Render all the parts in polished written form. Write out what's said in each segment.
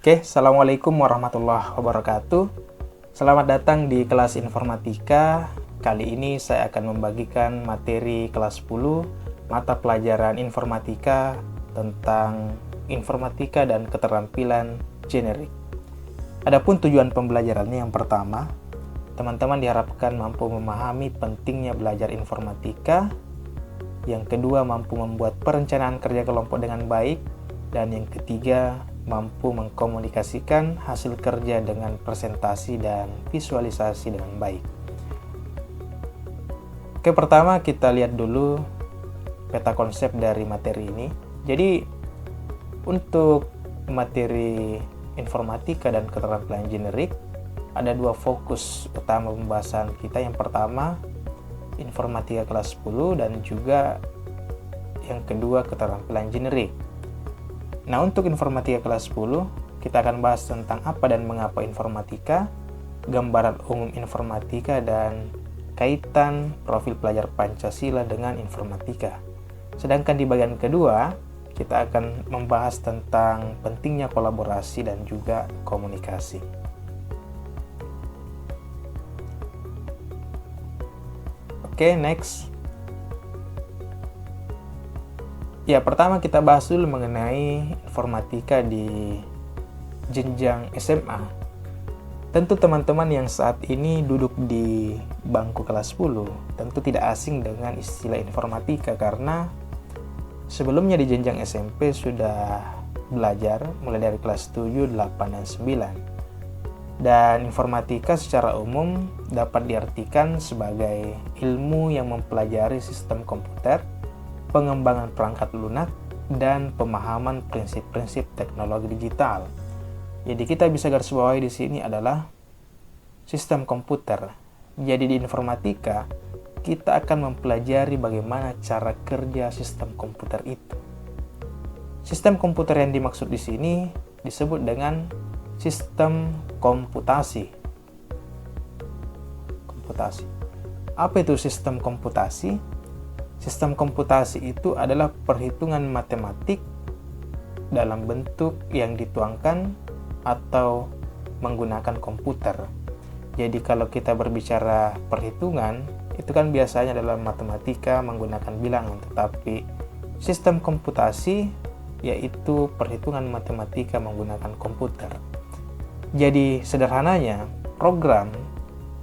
Oke, Assalamualaikum warahmatullahi wabarakatuh. Selamat datang di kelas informatika. Kali ini saya akan membagikan materi kelas 10 mata pelajaran informatika tentang informatika dan keterampilan generik. Adapun tujuan pembelajarannya, yang pertama, teman-teman diharapkan mampu memahami pentingnya belajar informatika. Yang kedua, mampu membuat perencanaan kerja kelompok dengan baik. Dan yang ketiga, mampu mengkomunikasikan hasil kerja dengan presentasi dan visualisasi dengan baik. Oke, pertama kita lihat dulu peta konsep dari materi ini. Jadi, untuk materi informatika dan keterampilan generik, ada dua fokus utama pembahasan kita. Yang pertama, informatika kelas 10 dan juga yang kedua, keterampilan generik. Nah, untuk informatika kelas 10, kita akan bahas tentang apa dan mengapa informatika, gambaran umum informatika, dan kaitan profil pelajar Pancasila dengan informatika. Sedangkan di bagian kedua, kita akan membahas tentang pentingnya kolaborasi dan juga komunikasi. Oke, next. Ya, pertama kita bahas dulu mengenai informatika di jenjang SMA. Tentu teman-teman yang saat ini duduk di bangku kelas 10 tentu tidak asing dengan istilah informatika, karena sebelumnya di jenjang SMP sudah belajar mulai dari kelas 7, 8, dan 9. Dan informatika secara umum dapat diartikan sebagai ilmu yang mempelajari sistem komputer, pengembangan perangkat lunak, dan pemahaman prinsip-prinsip teknologi digital. Jadi kita bisa garis bawahi di sini adalah sistem komputer. Jadi di informatika kita akan mempelajari bagaimana cara kerja sistem komputer itu. Sistem komputer yang dimaksud di sini disebut dengan sistem komputasi. Apa itu sistem komputasi? Sistem komputasi itu adalah perhitungan matematik dalam bentuk yang dituangkan atau menggunakan komputer. Jadi kalau kita berbicara perhitungan, itu kan biasanya dalam matematika menggunakan bilangan, tetapi sistem komputasi yaitu perhitungan matematika menggunakan komputer. Jadi sederhananya, program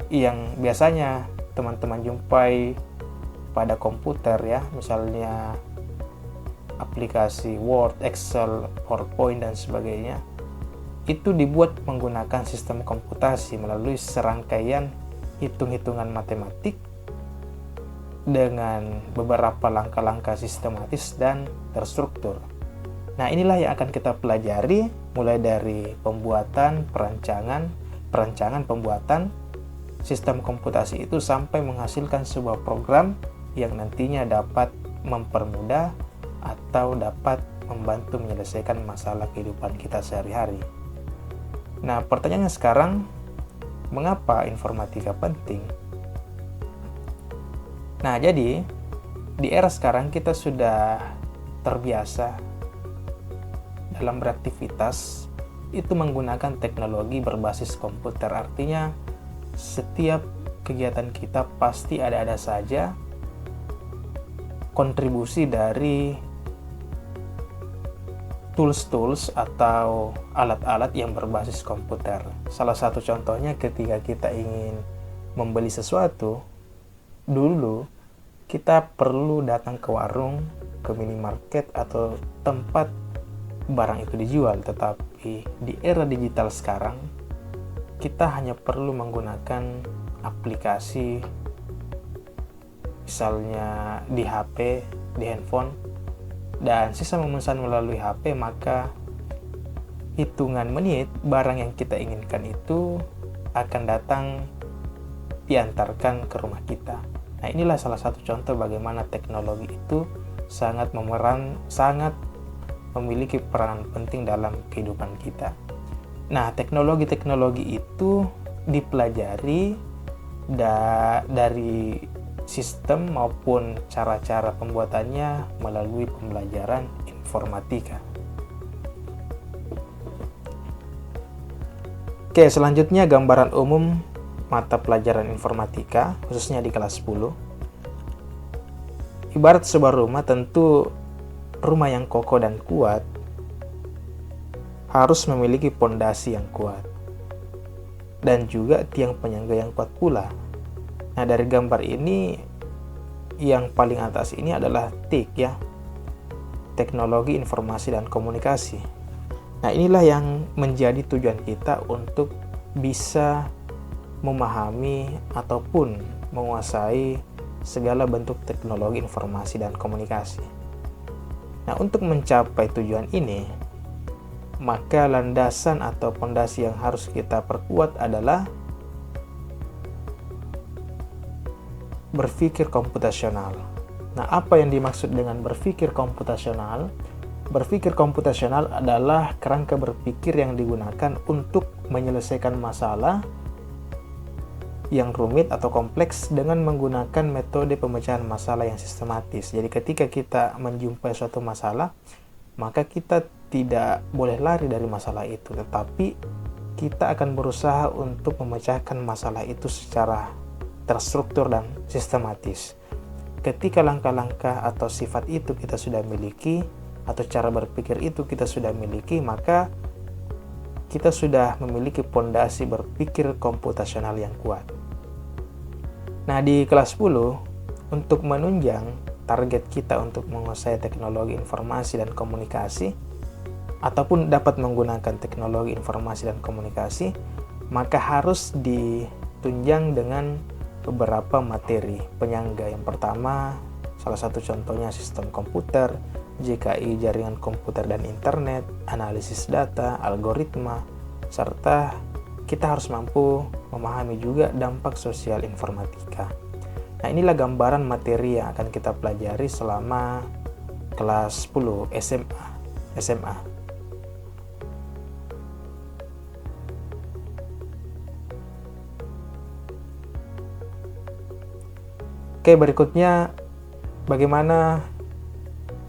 yang biasanya teman-teman jumpai pada komputer ya, misalnya aplikasi Word, Excel, PowerPoint, dan sebagainya, itu dibuat menggunakan sistem komputasi melalui serangkaian hitung-hitungan matematik dengan beberapa langkah-langkah sistematis dan terstruktur. Nah, inilah yang akan kita pelajari mulai dari pembuatan, perancangan pembuatan sistem komputasi itu sampai menghasilkan sebuah program yang nantinya dapat mempermudah atau dapat membantu menyelesaikan masalah kehidupan kita sehari-hari. Nah, pertanyaannya sekarang, mengapa informatika penting? Nah, jadi di era sekarang kita sudah terbiasa dalam beraktivitas itu menggunakan teknologi berbasis komputer. Artinya setiap kegiatan kita pasti ada saja kontribusi dari tools atau alat-alat yang berbasis komputer. Salah satu contohnya ketika kita ingin membeli sesuatu, dulu kita perlu datang ke warung, ke minimarket, atau tempat barang itu dijual. Tetapi di era digital sekarang, kita hanya perlu menggunakan aplikasi, misalnya di HP, di handphone, dan sisa memesan melalui HP, maka hitungan menit barang yang kita inginkan itu akan datang, diantarkan ke rumah kita. Nah, inilah salah satu contoh bagaimana teknologi itu sangat memiliki peran penting dalam kehidupan kita. Nah, teknologi-teknologi itu dipelajari dari sistem maupun cara-cara pembuatannya melalui pembelajaran informatika. Oke, selanjutnya gambaran umum mata pelajaran informatika, khususnya di kelas 10. Ibarat sebuah rumah, tentu rumah yang kokoh dan kuat harus memiliki pondasi yang kuat dan juga tiang penyangga yang kuat pula. Nah, dari gambar ini yang paling atas ini adalah TIK ya, teknologi informasi dan komunikasi. Nah, inilah yang menjadi tujuan kita untuk bisa memahami ataupun menguasai segala bentuk teknologi informasi dan komunikasi. Nah, untuk mencapai tujuan ini, maka landasan atau pondasi yang harus kita perkuat adalah berpikir komputasional. Nah, apa yang dimaksud dengan berpikir komputasional? Berpikir komputasional adalah kerangka berpikir yang digunakan untuk menyelesaikan masalah yang rumit atau kompleks dengan menggunakan metode pemecahan masalah yang sistematis. Jadi ketika kita menjumpai suatu masalah, maka kita tidak boleh lari dari masalah itu, tetapi kita akan berusaha untuk memecahkan masalah itu secara terstruktur dan sistematis. Ketika langkah-langkah atau sifat itu kita sudah miliki, atau cara berpikir itu kita sudah miliki, maka kita sudah memiliki pondasi berpikir komputasional yang kuat. Nah, di kelas 10, untuk menunjang target kita untuk menguasai teknologi informasi dan komunikasi, ataupun dapat menggunakan teknologi informasi dan komunikasi, maka harus ditunjang dengan beberapa materi penyangga. Yang pertama, salah satu contohnya sistem komputer, JKI jaringan komputer dan internet, analisis data, algoritma, serta kita harus mampu memahami juga dampak sosial informatika. Nah, inilah gambaran materi yang akan kita pelajari selama kelas 10 SMA. Oke, berikutnya bagaimana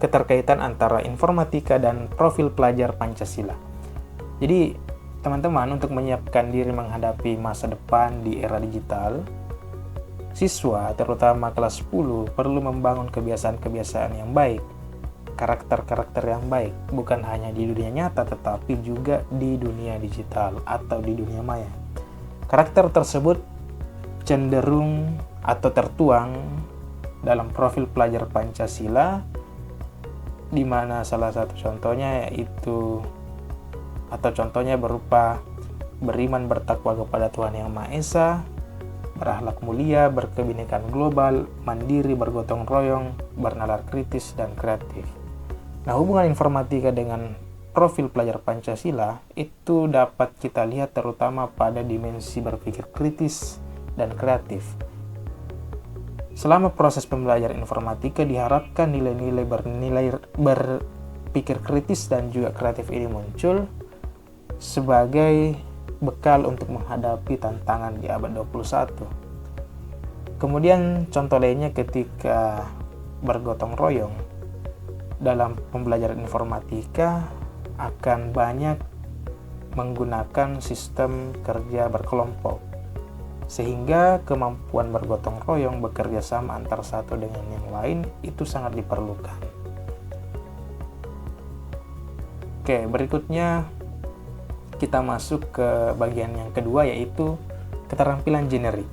keterkaitan antara informatika dan profil pelajar Pancasila. Jadi, teman-teman, untuk menyiapkan diri menghadapi masa depan di era digital, siswa, terutama kelas 10, perlu membangun kebiasaan-kebiasaan yang baik, karakter-karakter yang baik, bukan hanya di dunia nyata, tetapi juga di dunia digital atau di dunia maya. Karakter tersebut cenderung atau tertuang dalam profil pelajar Pancasila, di mana salah satu contohnya yaitu contohnya berupa beriman bertakwa kepada Tuhan Yang Maha Esa, berakhlak mulia, berkebinekaan global, mandiri, bergotong royong, bernalar kritis, dan kreatif. Nah, hubungan informatika dengan profil pelajar Pancasila itu dapat kita lihat terutama pada dimensi berpikir kritis dan kreatif. Selama proses pembelajaran informatika diharapkan nilai-nilai berpikir kritis dan juga kreatif ini muncul sebagai bekal untuk menghadapi tantangan di abad 21. Kemudian contoh lainnya ketika bergotong royong dalam pembelajaran informatika akan banyak menggunakan sistem kerja berkelompok, sehingga kemampuan bergotong royong bekerja sama antar satu dengan yang lain itu sangat diperlukan. Oke, berikutnya kita masuk ke bagian yang kedua, yaitu keterampilan generik.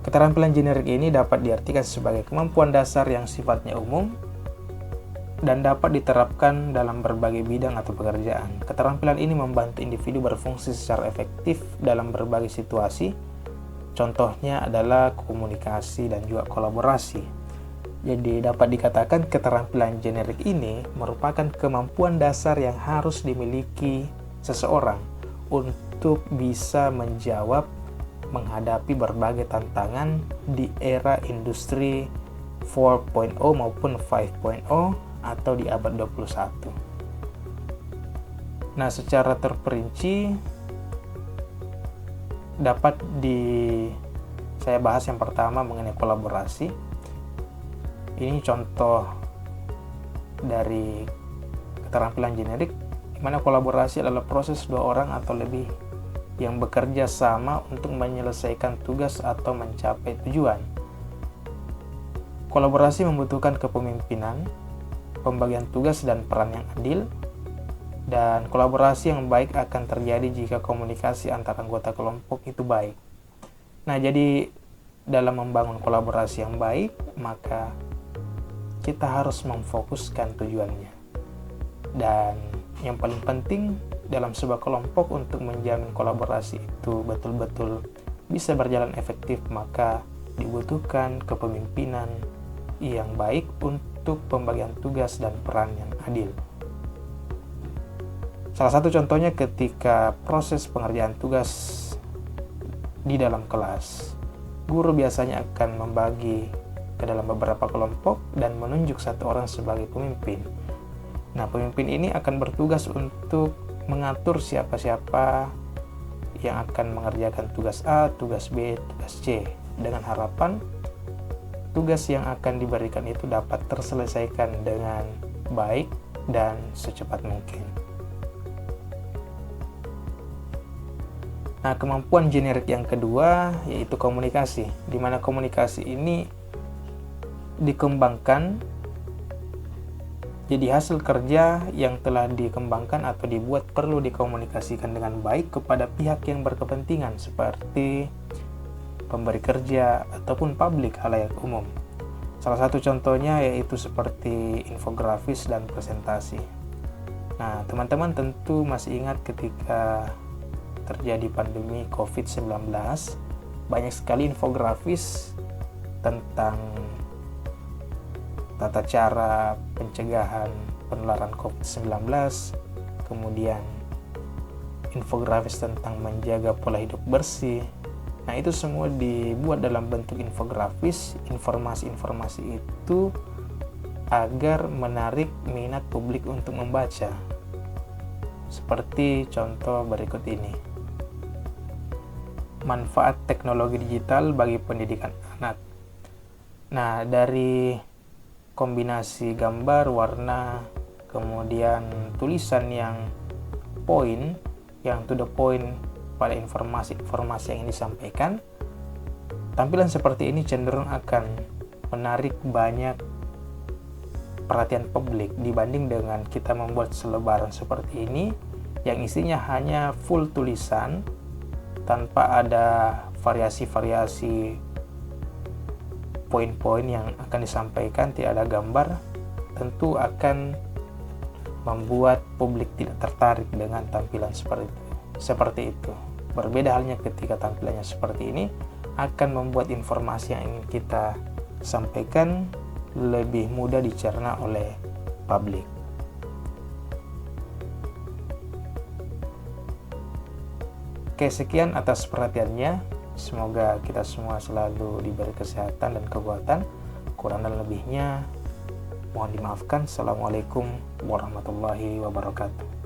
Keterampilan generik ini dapat diartikan sebagai kemampuan dasar yang sifatnya umum dan dapat diterapkan dalam berbagai bidang atau pekerjaan. Keterampilan ini membantu individu berfungsi secara efektif dalam berbagai situasi. Contohnya adalah komunikasi dan juga kolaborasi. Jadi dapat dikatakan keterampilan generik ini merupakan kemampuan dasar yang harus dimiliki seseorang untuk bisa menjawab menghadapi berbagai tantangan di era industri 4.0 maupun 5.0 atau di abad 21. Nah, secara terperinci dapat saya bahas yang pertama mengenai kolaborasi. Ini contoh dari keterampilan generik, di mana kolaborasi adalah proses dua orang atau lebih yang bekerja sama untuk menyelesaikan tugas atau mencapai tujuan. Kolaborasi membutuhkan kepemimpinan, pembagian tugas dan peran yang adil, dan kolaborasi yang baik akan terjadi jika komunikasi antara anggota kelompok itu baik. Nah, jadi dalam membangun kolaborasi yang baik, maka kita harus memfokuskan tujuannya. Dan yang paling penting dalam sebuah kelompok untuk menjamin kolaborasi itu betul-betul bisa berjalan efektif, maka dibutuhkan kepemimpinan yang baik untuk pembagian tugas dan peran yang adil. Salah satu contohnya ketika proses pengerjaan tugas di dalam kelas, guru biasanya akan membagi ke dalam beberapa kelompok dan menunjuk satu orang sebagai pemimpin. Nah, pemimpin ini akan bertugas untuk mengatur siapa-siapa yang akan mengerjakan tugas A, tugas B, tugas C, dengan harapan tugas yang akan diberikan itu dapat terselesaikan dengan baik dan secepat mungkin. Nah, kemampuan generik yang kedua yaitu komunikasi, di mana komunikasi ini dikembangkan jadi hasil kerja yang telah dikembangkan atau dibuat perlu dikomunikasikan dengan baik kepada pihak yang berkepentingan seperti pemberi kerja ataupun publik halayak umum. Salah satu contohnya yaitu seperti infografis dan presentasi. Nah, teman-teman tentu masih ingat ketika terjadi pandemi COVID-19, banyak sekali infografis tentang tata cara pencegahan penularan COVID-19, kemudian infografis tentang menjaga pola hidup bersih. Nah, itu semua dibuat dalam bentuk infografis, informasi-informasi itu agar menarik minat publik untuk membaca. Seperti contoh berikut ini. Manfaat teknologi digital bagi pendidikan anak. Nah, dari kombinasi gambar, warna, kemudian tulisan yang poin, yang to the point pada informasi-informasi yang disampaikan, tampilan seperti ini cenderung akan menarik banyak perhatian publik dibanding dengan kita membuat selebaran seperti ini yang isinya hanya full tulisan tanpa ada variasi-variasi poin-poin yang akan disampaikan, tidak ada gambar, tentu akan membuat publik tidak tertarik dengan tampilan seperti itu. Berbeda halnya ketika tampilannya seperti ini akan membuat informasi yang ingin kita sampaikan lebih mudah dicerna oleh publik. Oke, sekian atas perhatiannya. Semoga kita semua selalu diberi kesehatan dan kekuatan. Kurang dan lebihnya mohon dimaafkan. Assalamualaikum warahmatullahi wabarakatuh.